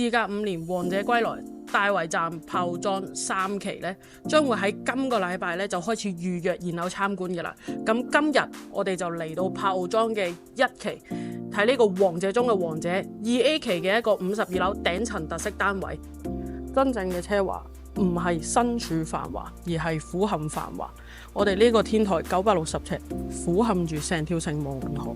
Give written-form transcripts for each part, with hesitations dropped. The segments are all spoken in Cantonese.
事隔5年，王者歸來，大圍站炮裝3期咧，將會喺今個禮拜咧就開始預約然後參觀嘅啦。咁今日我哋就嚟到炮裝嘅1期，睇呢個王者中嘅王者2A 期嘅一個52樓頂層特色單位。真正嘅奢華唔係身處繁華，而係俯瞰繁華。我哋呢個天台960尺，俯瞰住成條城門河。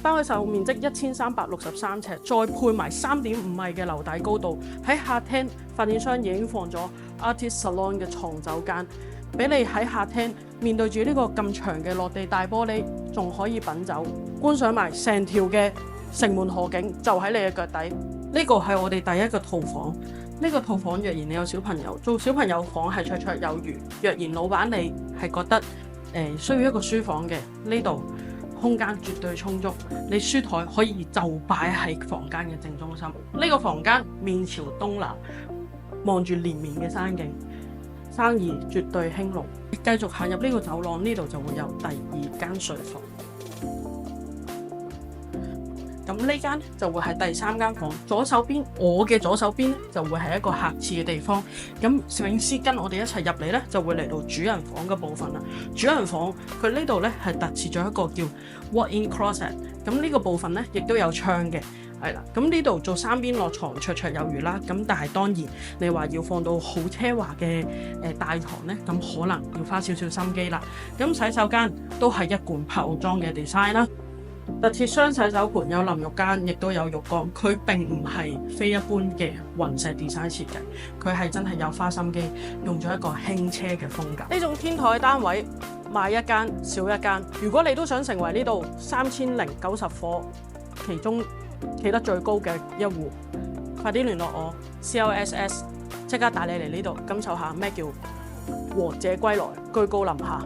單位售面積1363尺，再配埋3.5米嘅樓底高度，喺客廳發展商已經放咗 Artist Salon 嘅藏酒間，俾你喺客廳面對住呢個咁長嘅落地大玻璃，仲可以品酒，觀賞埋成條嘅城門河景，就喺你嘅腳底。呢個係我哋第一個套房。呢個套房若然你有小朋友，做小朋友房係綽綽有餘。若然老闆你係覺得需要一個書房嘅，呢度空間絕對充足，你書台可以就擺喺房間嘅正中心。呢個房間面朝東南，望住連綿嘅山景，生意絕對興隆。繼續行入呢個走廊，呢度就會有第2間睡房。咁呢間就會係第3間房，左手邊我嘅左手邊咧就會係一個客廁嘅地方。咁攝影師跟我哋一齊入嚟咧，就會嚟到主人房嘅部分啦。主人房佢呢度咧係特設咗一個叫 walk-in closet， 咁呢個部分咧亦都有窗嘅，係啦。咁呢度做3邊落床綽綽有餘啦。咁但係當然你話要放到好奢華嘅大床咧，咁可能要花少少心機啦。咁洗手間都係一貫炮裝嘅 design 啦。特設雙洗手盤，有淋浴間，亦都有浴缸。佢並唔係非一般嘅雲石 design 設計，佢係真係有花心機，用咗一個輕奢嘅風格。呢種天台單位買一間少一間。如果你都想成為呢度3090伙其中企得最高嘅一戶，快啲聯絡我 CLSS， 即刻帶你嚟呢度感受下咩叫王者歸來，居高臨下。